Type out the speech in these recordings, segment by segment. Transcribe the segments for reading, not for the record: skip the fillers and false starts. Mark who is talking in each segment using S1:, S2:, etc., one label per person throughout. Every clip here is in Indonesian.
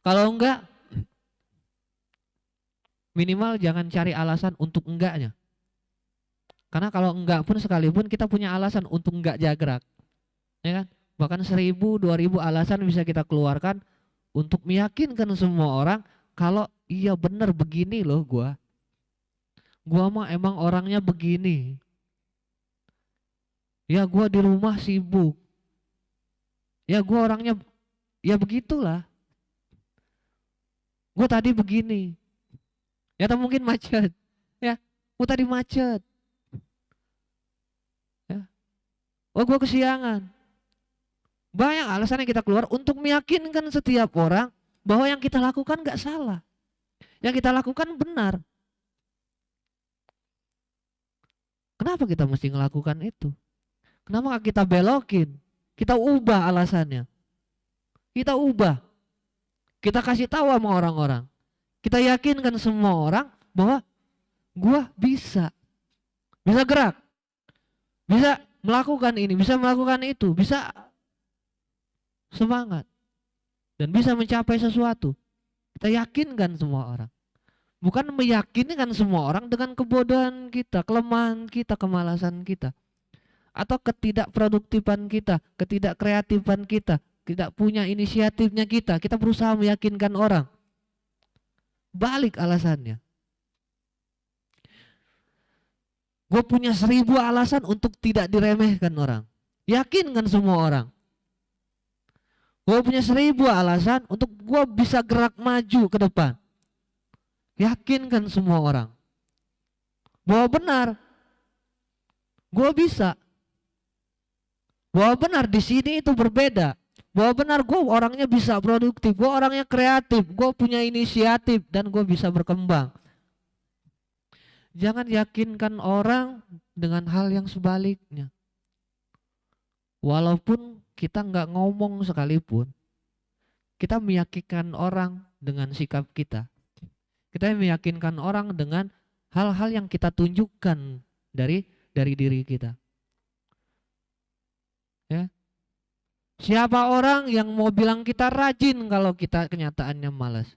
S1: Kalau enggak, minimal jangan cari alasan untuk enggaknya. Karena kalau enggak pun sekalipun kita punya alasan untuk enggak jagrak, ya kan? Bahkan 1000, 2000 alasan bisa kita keluarkan untuk meyakinkan semua orang kalau iya bener begini loh gua mah emang orangnya begini. Ya gua di rumah sibuk. Ya gua orangnya ya begitulah. Gua tadi begini. Ya atau mungkin macet. Ya, gua tadi macet. Ya. Oh gua kesiangan. Banyak alasan yang kita keluar untuk meyakinkan setiap orang bahwa yang kita lakukan gak salah. Yang kita lakukan benar. Kenapa kita mesti melakukan itu? Kenapa kita belokin? Kita ubah alasannya. Kita ubah. Kita kasih tahu sama orang-orang. Kita yakinkan semua orang bahwa gua bisa. Bisa gerak. Bisa melakukan ini, bisa melakukan itu, bisa semangat. Dan bisa mencapai sesuatu. Kita yakinkan semua orang. Bukan meyakinkan semua orang dengan kebodohan kita, kelemahan kita, kemalasan kita. Atau ketidakproduktifan kita, ketidakkreatifan kita, tidak punya inisiatifnya kita. Kita berusaha meyakinkan orang. Balik alasannya. Gue punya 1000 alasan untuk tidak diremehkan orang. Yakinkan semua orang. Gue punya 1000 alasan untuk gue bisa gerak maju ke depan. Yakinkan semua orang bahwa benar, gue bisa. Bahwa benar di sini itu berbeda. Bahwa benar gue orangnya bisa produktif, gue orangnya kreatif, gue punya inisiatif dan gue bisa berkembang. Jangan yakinkan orang dengan hal yang sebaliknya. Walaupun kita nggak ngomong sekalipun, kita meyakinkan orang dengan sikap kita. Kita meyakinkan orang dengan hal-hal yang kita tunjukkan dari diri kita. Ya. Siapa orang yang mau bilang kita rajin kalau kita kenyataannya malas?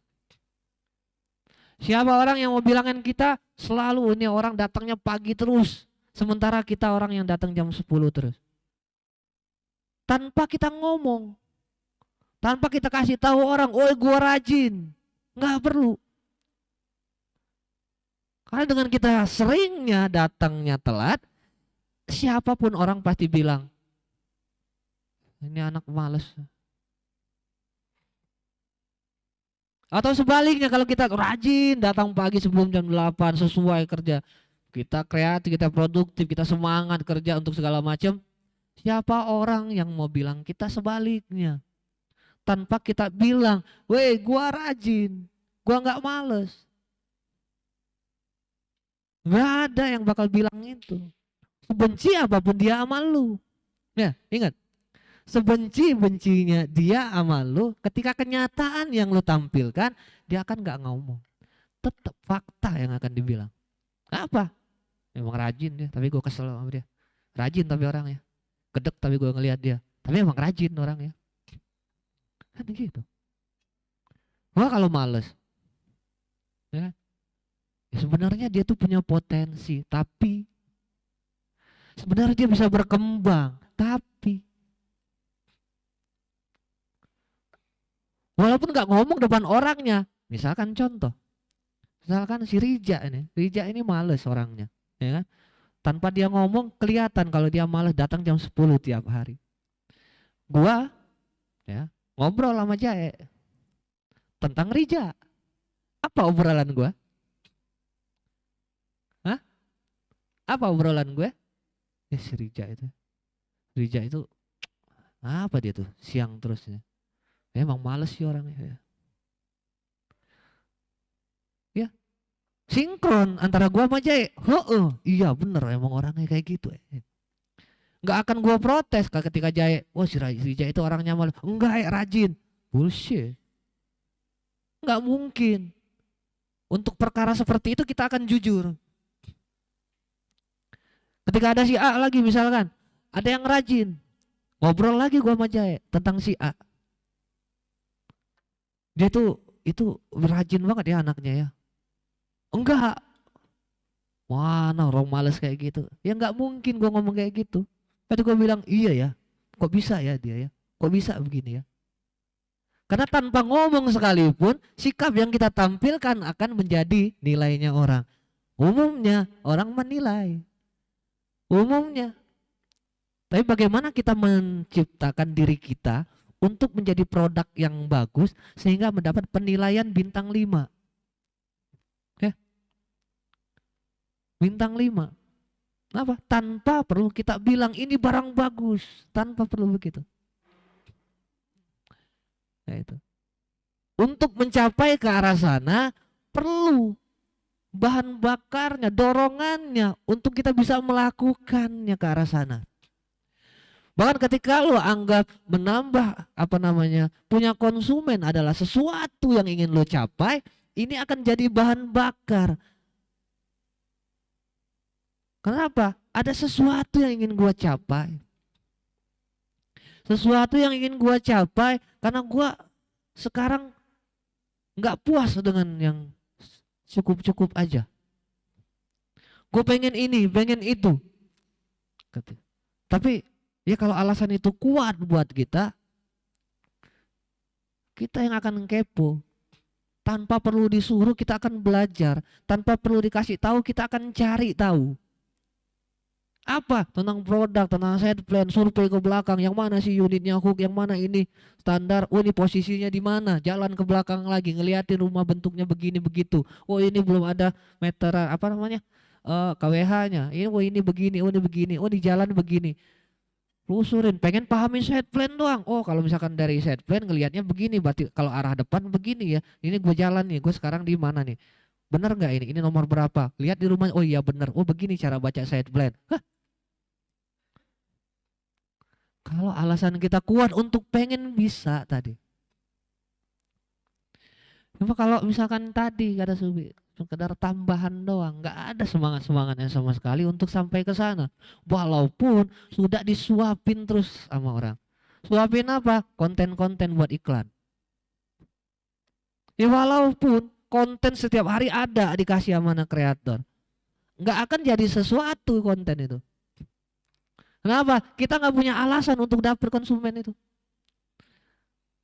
S1: Siapa orang yang mau bilangin kita selalu ini orang datangnya pagi terus, sementara kita orang yang datang jam 10 terus? Tanpa kita ngomong, tanpa kita kasih tahu orang, oh gue rajin, nggak perlu. Karena dengan kita seringnya datangnya telat, siapapun orang pasti bilang, ini anak malas. Atau sebaliknya kalau kita rajin datang pagi sebelum jam 8 sesuai kerja. Kita kreatif, kita produktif, kita semangat kerja untuk segala macam. Siapa orang yang mau bilang kita sebaliknya? Tanpa kita bilang, weh gua rajin, gua nggak males. Nggak ada yang bakal bilang itu. Sebenci apapun dia sama lu. Ya, ingat. Sebenci-bencinya dia sama lu, ketika kenyataan yang lu tampilkan, dia akan nggak ngomong. Tetap fakta yang akan dibilang. Apa? Memang rajin dia, tapi gue kesel sama dia. Rajin tapi orangnya. Gedek tapi gue ngelihat dia. Tapi emang rajin orangnya. Kan gitu. Wah kalau males. Ya. Ya sebenarnya dia tuh punya potensi, tapi sebenarnya dia bisa berkembang, tapi walaupun nggak ngomong depan orangnya, misalkan contoh, misalkan si Rija ini males orangnya, ya kan? Tanpa dia ngomong kelihatan kalau dia males datang jam 10 tiap hari. Gua, ya ngobrol sama Jae tentang Rija. Apa obrolan gua? Hah? Apa obrolan gue? Ya si Rija itu apa dia tuh siang terusnya? Emang males sih orangnya ya. Ya, sinkron antara gua sama Jay. Iya bener emang orangnya kayak gitu. Nggak akan gua protes ketika Jay, wah si Jay itu orangnya malas. Enggak rajin. Bullshit. Nggak mungkin. Untuk perkara seperti itu kita akan jujur. Ketika ada si A lagi misalkan, ada yang rajin. Ngobrol lagi gua sama Jay tentang si A. Dia tuh itu rajin banget ya anaknya ya. Enggak, mana orang males kayak gitu. Ya nggak mungkin gue ngomong kayak gitu. Tapi gue bilang iya ya, kok bisa ya dia ya, kok bisa begini ya. Karena tanpa ngomong sekalipun, sikap yang kita tampilkan akan menjadi nilainya orang. Umumnya orang menilai, umumnya. Tapi bagaimana kita menciptakan diri kita untuk menjadi produk yang bagus sehingga mendapat penilaian bintang 5. Ya, bintang 5. Apa? Tanpa perlu kita bilang ini barang bagus, tanpa perlu begitu. Nah, itu. Untuk mencapai ke arah sana perlu bahan bakarnya, dorongannya untuk kita bisa melakukannya ke arah sana. Bahkan ketika lo anggap menambah punya konsumen adalah sesuatu yang ingin lo capai, ini akan jadi bahan bakar. Kenapa? Ada sesuatu yang ingin gua capai. Sesuatu yang ingin gua capai karena gua sekarang nggak puas dengan yang cukup-cukup aja. Gue pengen ini, pengen itu. Tapi ya kalau alasan itu kuat buat kita yang akan kepo. Tanpa perlu disuruh kita akan belajar. Tanpa perlu dikasih tahu kita akan cari tahu. Apa? Tentang produk, tentang set plan, survei ke belakang. Yang mana sih unitnya hook, yang mana ini standar. Oh ini posisinya di mana? Jalan ke belakang lagi, ngeliatin rumah bentuknya begini begitu. Oh ini belum ada meter KWH-nya. Ini begini, oh ini begini, oh di jalan begini. Lusurin, pengen pahamin set plan doang. Oh kalau misalkan dari set plan ngelihatnya begini, berarti kalau arah depan begini ya. Ini gue jalan nih, gue sekarang di mana nih? Bener nggak ini? Ini nomor berapa? Lihat di rumah. Oh iya bener. Oh begini cara baca set plan. Hah? Kalau alasan kita kuat untuk pengen bisa tadi. Cuma kalau misalkan tadi kata Subi, sekedar tambahan doang, nggak ada semangatnya sama sekali untuk sampai ke sana. Walaupun sudah disuapin terus sama orang. Suapin apa? Konten-konten buat iklan. Ya walaupun konten setiap hari ada dikasih sama anak kreator, nggak akan jadi sesuatu konten itu. Kenapa? Kita nggak punya alasan untuk dapet konsumen itu.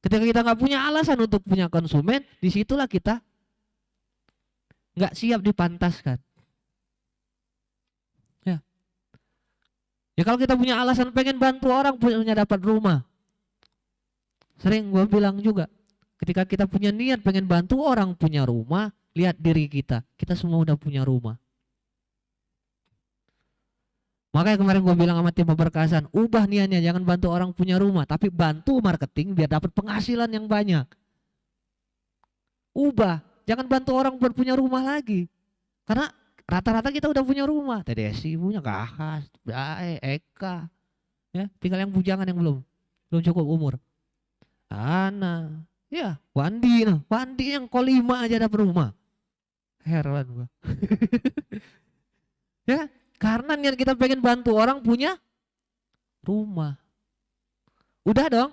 S1: Ketika kita nggak punya alasan untuk punya konsumen, disitulah kita nggak siap dipantaskan. Ya. Ya kalau kita punya alasan pengen bantu orang punya dapat rumah. Sering gue bilang juga, ketika kita punya niat pengen bantu orang punya rumah, lihat diri kita semua udah punya rumah. Makanya kemarin gue bilang sama tim Pemberkasan, ubah niatnya, jangan bantu orang punya rumah, tapi bantu marketing biar dapat penghasilan yang banyak. Ubah, jangan bantu orang buat punya rumah lagi. Karena rata-rata kita udah punya rumah. TDSI punya, Kahas, Bae, Eka. Ya, tinggal yang bujangan yang belum cukup umur. Ana, ya, Wandi yang Ko5 aja dapat rumah. Heran gua. Ya, karena niat kita pengen bantu orang punya rumah. Udah dong.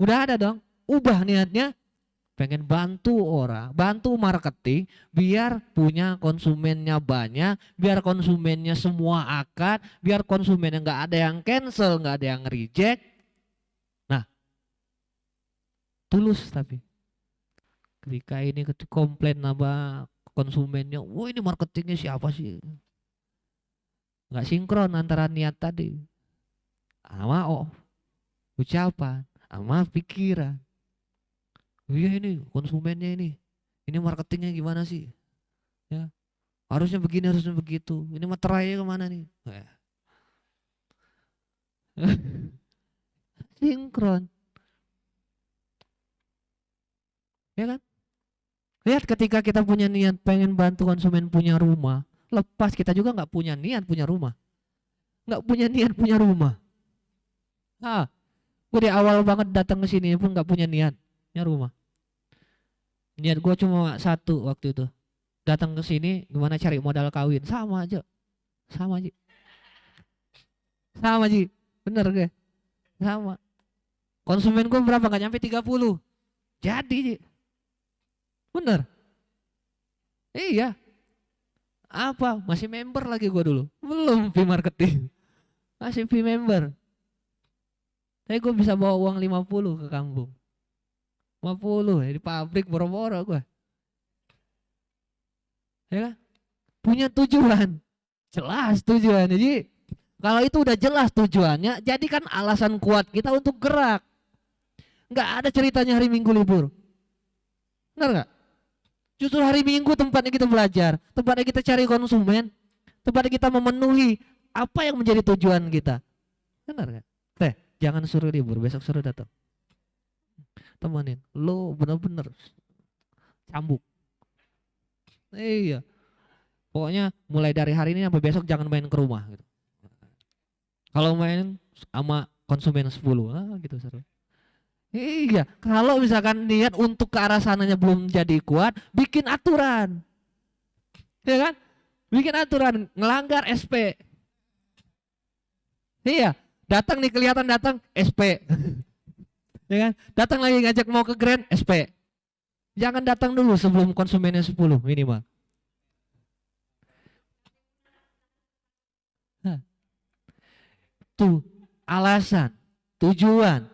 S1: Udah ada dong. Ubah niatnya pengen bantu orang, bantu marketing biar punya konsumennya banyak, biar konsumennya semua akad, biar konsumennya nggak ada yang cancel, nggak ada yang reject. Nah, tulus tapi ketika ini komplain sama konsumennya, wah ini marketingnya siapa sih? Nggak sinkron antara niat tadi sama ucapan sama pikiran. Iya ini konsumennya ini marketingnya gimana sih? Ya harusnya begini, harusnya begitu. Ini materainya kemana nih? Sinkron, ya kan? Lihat ketika kita punya niat pengen bantu konsumen punya rumah, lepas kita juga nggak punya niat punya rumah, nggak punya niat punya rumah. Ah, gue di awal banget datang ke sini pun nggak punya niat punya rumah. Niat gue cuma satu waktu itu, datang ke sini gimana cari modal kawin, sama aja, bener gue, sama. Konsumen gue berapa? Nggak nyampe 30. Jadi Bener. Iya. Apa? Masih member lagi gua dulu. Belum fee marketing. Masih fee member. Tapi gue bisa bawa uang 50 ke kampung. 50 ya, di pabrik boro-boro gue. Ya kan? Punya tujuan. Jelas tujuan. Jadi kalau itu udah jelas tujuannya, jadikan alasan kuat kita untuk gerak. Nggak ada ceritanya hari Minggu libur. Benar nggak? Justru hari Minggu tempatnya kita belajar, tempatnya kita cari konsumen, tempatnya kita memenuhi apa yang menjadi tujuan kita. Benar nggak? Teh, jangan suruh libur, besok suruh datang. Temenin, lo bener-bener cambuk. Iya, pokoknya mulai dari hari ini sampai besok jangan main ke rumah. Gitu. Kalau main sama konsumen 10, gitu seru. Iya, kalau misalkan niat untuk ke arah sananya belum jadi kuat, bikin aturan. Ya kan? Bikin aturan, ngelanggar SP. Iya, datang nih kelihatan datang SP. Ya kan? Datang lagi ngajak mau ke Grand SP. Jangan datang dulu sebelum konsumennya 10 minimal. Nah, tuh alasan, tujuan,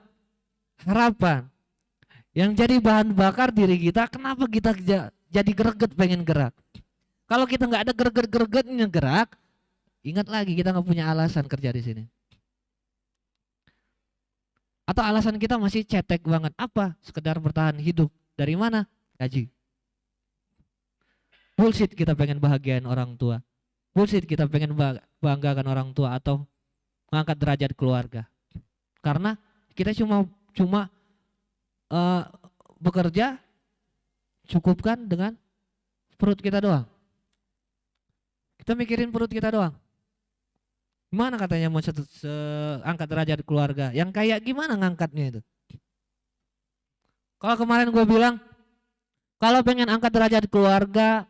S1: harapan yang jadi bahan bakar diri kita, kenapa kita jadi greget pengen gerak. Kalau kita nggak ada greget-gregetnya gerak, ingat lagi kita nggak punya alasan kerja di sini. Atau alasan kita masih cetek banget, apa? Sekedar bertahan hidup. Dari mana? Gaji. Bullshit kita pengen bahagiain orang tua. Bullshit kita pengen banggakan orang tua atau mengangkat derajat keluarga. Karena kita cuma bekerja cukupkan dengan perut kita doang. Kita mikirin perut kita doang. Gimana katanya mau angkat derajat keluarga? Yang kayak gimana ngangkatnya itu? Kalau kemarin gue bilang, kalau pengen angkat derajat keluarga,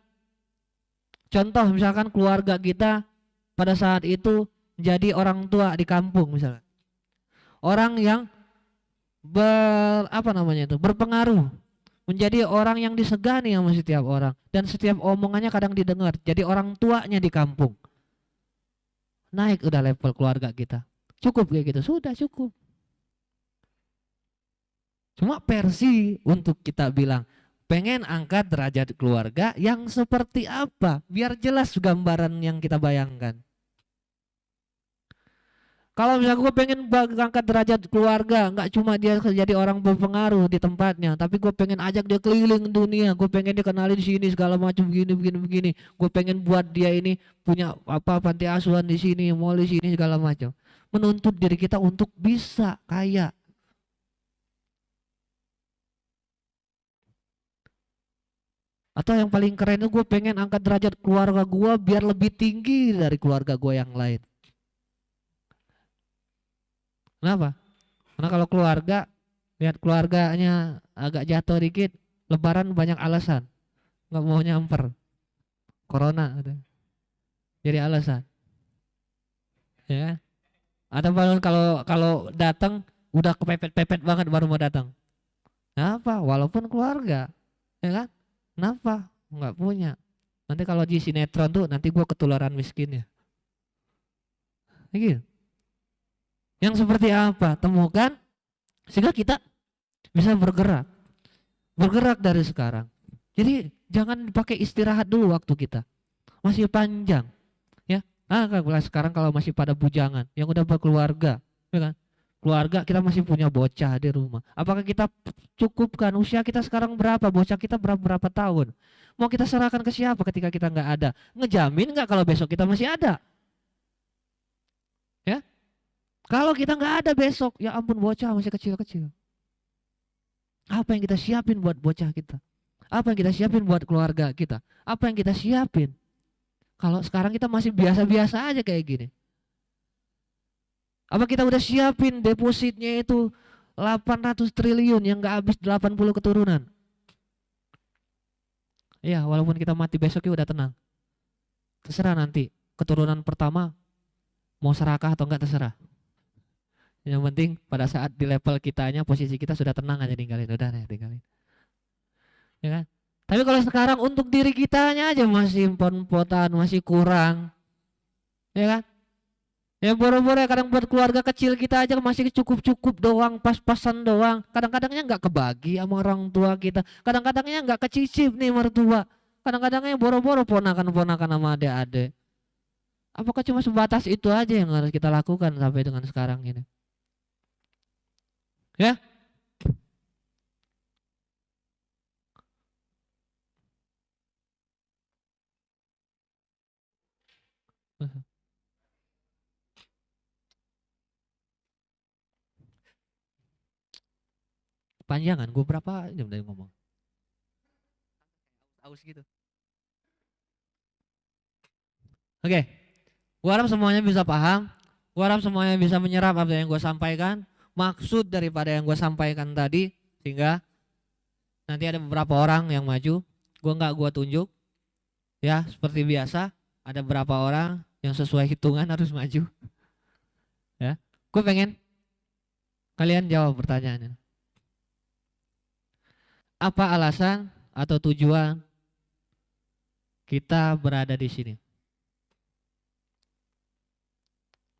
S1: contoh misalkan keluarga kita pada saat itu jadi orang tua di kampung misalnya. Orang yang berpengaruh, menjadi orang yang disegani sama setiap orang dan setiap omongannya kadang didengar. Jadi orang tuanya di kampung. Naik udah level keluarga kita. Cukup kayak gitu, sudah cukup. Cuma versi untuk kita bilang pengen angkat derajat keluarga yang seperti apa, biar jelas gambaran yang kita bayangkan. Kalau misalnya gue pengen angkat derajat keluarga, nggak cuma dia jadi orang berpengaruh di tempatnya, tapi gue pengen ajak dia keliling dunia, gue pengen dia kenalin di sini segala macam begini. Gue pengen buat dia ini punya panti asuhan di sini, mall di sini segala macam. Menuntut diri kita untuk bisa kaya. Atau yang paling keren itu gue pengen angkat derajat keluarga gue biar lebih tinggi dari keluarga gue yang lain. Kenapa? Karena kalau keluarga, lihat keluarganya agak jatuh dikit, lebaran banyak alasan. Nggak mau nyamper. Corona. Jadi alasan. Ya. Atau kalau datang udah kepepet-pepet banget baru mau datang. Kenapa? Walaupun keluarga. Ya kan? Kenapa? Nggak punya. Nanti kalau di sinetron tuh nanti gua ketularan miskin ya. Gitu. Yang seperti apa? Temukan sehingga kita bisa bergerak. Bergerak dari sekarang. Jadi jangan pakai istirahat dulu waktu kita. Masih panjang. Ya. Sekarang kalau masih pada bujangan, yang udah berkeluarga, ya kan? Keluarga kita masih punya bocah di rumah. Apakah kita cukupkan usia kita sekarang berapa? Bocah kita berapa tahun? Mau kita serahkan ke siapa ketika kita nggak ada? Ngejamin nggak kalau besok kita masih ada? Ya. Kalau kita nggak ada besok, ya ampun bocah masih kecil-kecil. Apa yang kita siapin buat bocah kita? Apa yang kita siapin buat keluarga kita? Apa yang kita siapin? Kalau sekarang kita masih biasa-biasa aja kayak gini. Apa kita udah siapin depositnya itu 800 triliun yang nggak habis 80 keturunan? Iya, walaupun kita mati besok ya udah tenang. Terserah nanti keturunan pertama mau serakah atau enggak terserah. Yang penting pada saat di level kitanya posisi kita sudah tenang aja tinggalin, udah deh tinggalin. Ya kan? Tapi kalau sekarang untuk diri kitanya aja masih empot-empotan, masih kurang, ya kan? Ya boro-boro kadang buat keluarga kecil kita aja masih cukup-cukup doang, pas-pasan doang. Kadang-kadangnya nggak kebagi sama orang tua kita. Kadang-kadangnya nggak kecicip nih mertua. Kadang-kadangnya boro-boro ponakan-ponakan sama adik-adik. Apakah cuma sebatas itu aja yang harus kita lakukan sampai dengan sekarang ini? Ya? Panjangan, gue berapa jam dari ngomong? Aus gitu. Oke, gue harap semuanya bisa paham. Gue harap semuanya bisa menyerap apa yang gue sampaikan. Maksud daripada yang gue sampaikan tadi. Sehingga nanti ada beberapa orang yang maju. Gue tunjuk. Ya, seperti biasa. Ada beberapa orang yang sesuai hitungan harus maju. Ya, gue pengen kalian jawab pertanyaannya. Apa alasan atau tujuan kita berada di sini?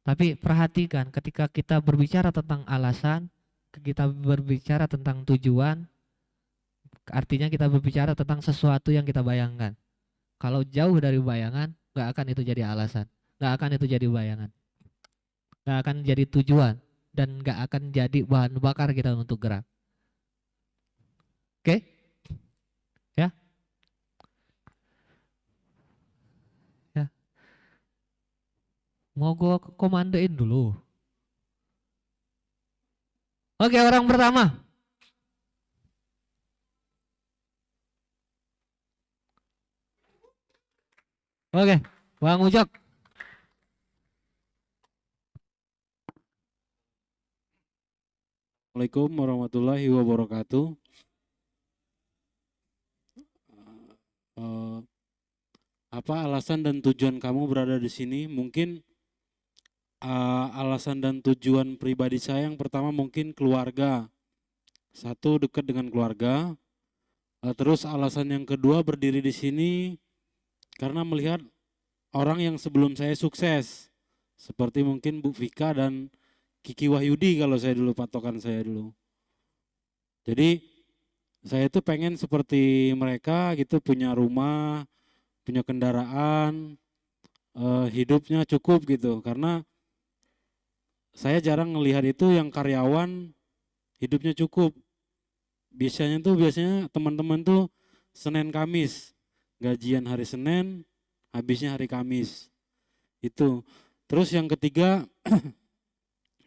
S1: Tapi perhatikan ketika kita berbicara tentang alasan, kita berbicara tentang tujuan, artinya kita berbicara tentang sesuatu yang kita bayangkan. Kalau jauh dari bayangan, nggak akan itu jadi alasan, nggak akan itu jadi bayangan, nggak akan jadi tujuan, dan nggak akan jadi bahan bakar kita untuk gerak. Oke? Ya, ya. Mau gue komandoin dulu. Oke, orang pertama. Oke, Bang Ucok.
S2: Assalamualaikum warahmatullahi wabarakatuh. Eh, apa alasan dan tujuan kamu berada di sini? Mungkin alasan dan tujuan pribadi saya yang pertama mungkin keluarga. Satu, dekat dengan keluarga. Terus alasan yang kedua berdiri di sini karena melihat orang yang sebelum saya sukses. Seperti mungkin Bu Vika dan Kiki Wahyudi kalau saya dulu, patokan saya dulu. Jadi saya itu pengen seperti mereka gitu, punya rumah, punya kendaraan, hidupnya cukup gitu. Karena saya jarang melihat itu yang karyawan hidupnya cukup. Biasanya teman-teman tuh Senin Kamis, gajian hari Senin, habisnya hari Kamis. Itu. Terus yang ketiga,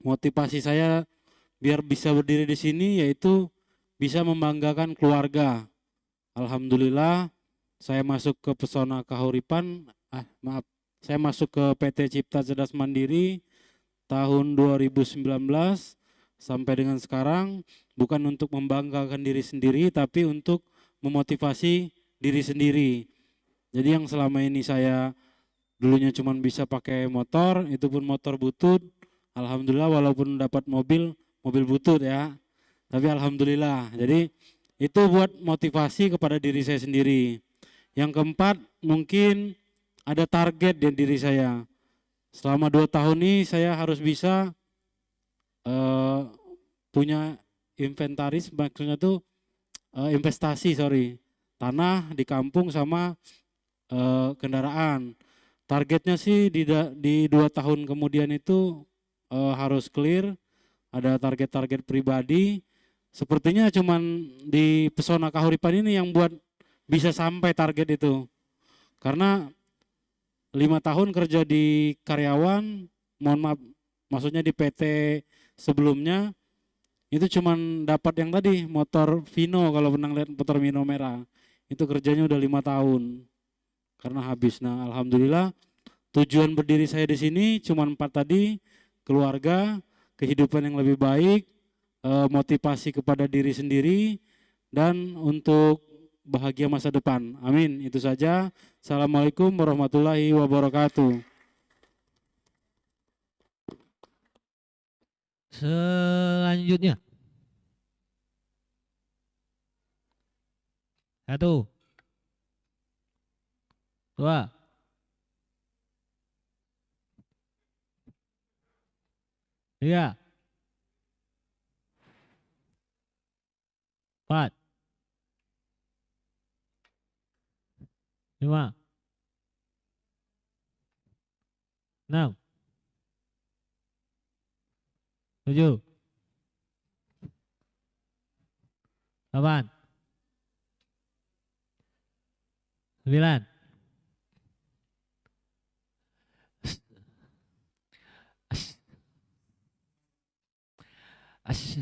S2: motivasi saya biar bisa berdiri di sini yaitu bisa membanggakan keluarga. Alhamdulillah saya masuk ke Pesona Kahuripan, saya masuk ke PT Cipta Cerdas Mandiri tahun 2019 sampai dengan sekarang, bukan untuk membanggakan diri sendiri tapi untuk memotivasi diri sendiri. Jadi yang selama ini saya dulunya cuma bisa pakai motor, itu pun motor butut. Alhamdulillah walaupun dapat mobil butut ya. Tapi alhamdulillah. Jadi itu buat motivasi kepada diri saya sendiri. Yang keempat, mungkin ada target di diri saya. Selama 2 tahun ini saya harus bisa punya inventaris, maksudnya tuh investasi, tanah di kampung sama kendaraan. Targetnya sih di 2 tahun kemudian itu harus clear. Ada target-target pribadi. Sepertinya cuman di Pesona Kahuripan ini yang buat bisa sampai target itu. Karena 5 tahun kerja di karyawan, mohon maaf, maksudnya di PT sebelumnya, itu cuman dapat yang tadi, motor Vino, kalau pernah lihat motor Vino merah. Itu kerjanya udah 5 tahun. Karena habis. Nah, alhamdulillah tujuan berdiri saya di sini cuman 4 tadi, keluarga, kehidupan yang lebih baik, motivasi kepada diri sendiri, dan untuk bahagia masa depan. Amin. Itu saja. Assalamualaikum warahmatullahi wabarakatuh.
S1: Selanjutnya. Satu. Dua. Tiga. Empat. Lima. Enam. Tujuh. Delapan. Sembilan. As, as,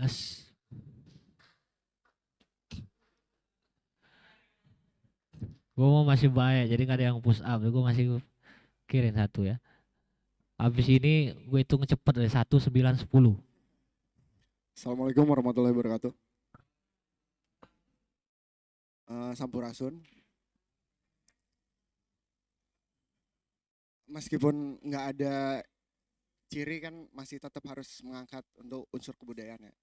S1: as. Gue mau masih banyak, jadi gak ada yang push up. Gue masih kirim satu ya. Habis ini gue hitung cepet dari 1, 9, 10.
S3: Assalamualaikum warahmatullahi wabarakatuh. Sampurasun. Meskipun nggak ada ciri kan masih tetap harus mengangkat untuk unsur kebudayaan ya.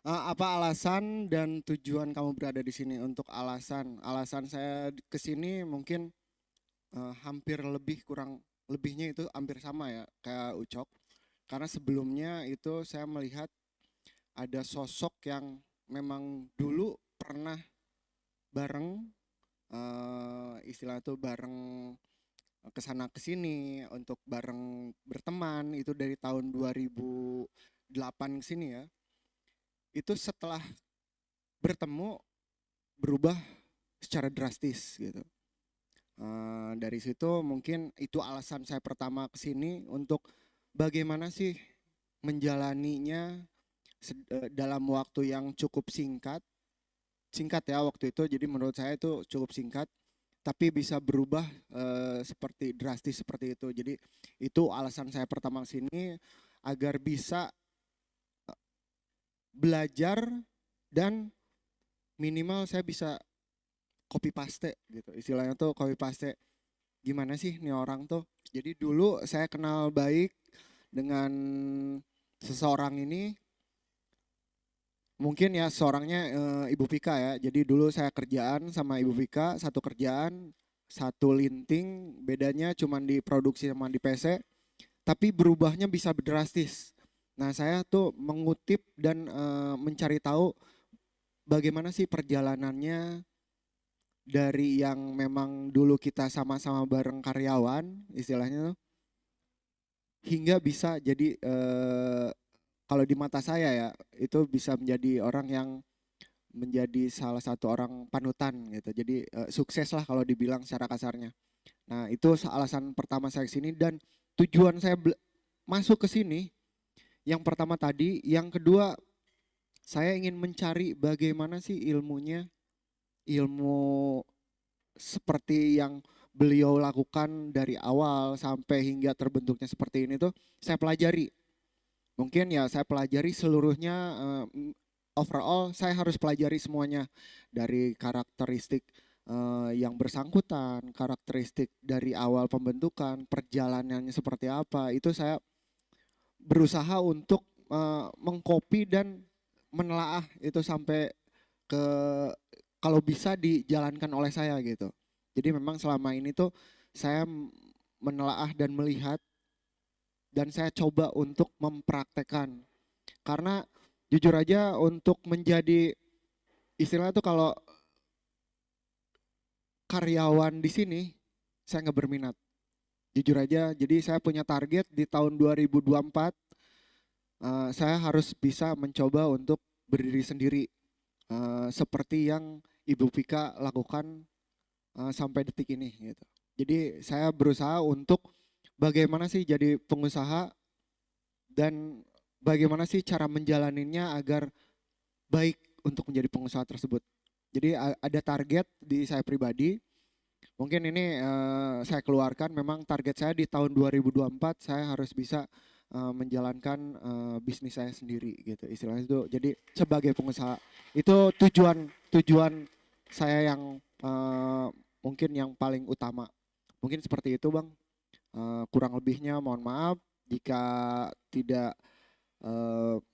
S3: Apa alasan dan tujuan kamu berada di sini? Untuk alasan saya ke sini mungkin hampir kurang lebihnya itu hampir sama ya kayak Ucok. Karena sebelumnya itu saya melihat ada sosok yang memang dulu pernah bareng, istilah itu bareng kesana kesini untuk bareng berteman itu dari tahun 2008 kesini ya. Itu setelah bertemu berubah secara drastis gitu. Dari situ mungkin itu alasan saya pertama kesini untuk bagaimana sih menjalaninya dalam waktu yang cukup singkat ya waktu itu. Jadi menurut saya itu cukup singkat tapi bisa berubah seperti drastis seperti itu. Jadi itu alasan saya pertama kesini agar bisa belajar dan minimal saya bisa copy paste gitu. Istilahnya tuh copy paste gimana sih nih orang tuh. Jadi dulu saya kenal baik dengan seseorang ini. Mungkin ya seorangnya Ibu Vika ya. Jadi dulu saya kerjaan sama Ibu Vika, satu kerjaan, satu linting, bedanya cuma di produksi sama di PC, tapi berubahnya bisa drastis. Nah saya tuh mengutip dan mencari tahu bagaimana sih perjalanannya dari yang memang dulu kita sama-sama bareng karyawan, istilahnya tuh, hingga bisa jadi kalau di mata saya ya itu bisa menjadi orang yang menjadi salah satu orang panutan gitu. Jadi sukses lah kalau dibilang secara kasarnya. Nah itu alasan pertama saya kesini dan tujuan saya masuk ke sini. Yang pertama tadi, yang kedua saya ingin mencari bagaimana sih ilmunya, ilmu seperti yang beliau lakukan dari awal sampai hingga terbentuknya seperti ini tuh saya pelajari. Mungkin ya saya pelajari seluruhnya, overall saya harus pelajari semuanya dari karakteristik yang bersangkutan, karakteristik dari awal pembentukan, perjalanannya seperti apa. Itu saya berusaha untuk mengcopy dan menelaah itu sampai ke kalau bisa dijalankan oleh saya gitu. Jadi memang selama ini tuh saya menelaah dan melihat dan saya coba untuk mempraktekkan. Karena jujur aja untuk menjadi istilahnya tuh kalau karyawan di sini saya nggak berminat. Jujur aja, jadi saya punya target di tahun 2024 saya harus bisa mencoba untuk berdiri sendiri seperti yang Ibu Vika lakukan sampai detik ini gitu. Jadi saya berusaha untuk bagaimana sih jadi pengusaha dan bagaimana sih cara menjalaninya agar baik untuk menjadi pengusaha tersebut. Jadi ada target di saya pribadi. Mungkin ini saya keluarkan memang target saya di tahun 2024 saya harus bisa menjalankan bisnis saya sendiri gitu istilahnya itu. Jadi sebagai pengusaha itu tujuan saya yang mungkin yang paling utama. Mungkin seperti itu Bang. Kurang lebihnya mohon maaf jika tidak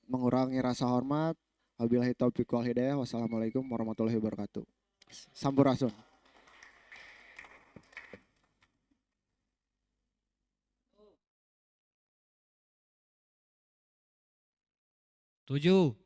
S3: mengurangi rasa hormat. Wabillahi taufiq wal hidayah. Wassalamualaikum warahmatullahi wabarakatuh. Sampurasun.
S1: Tujuh.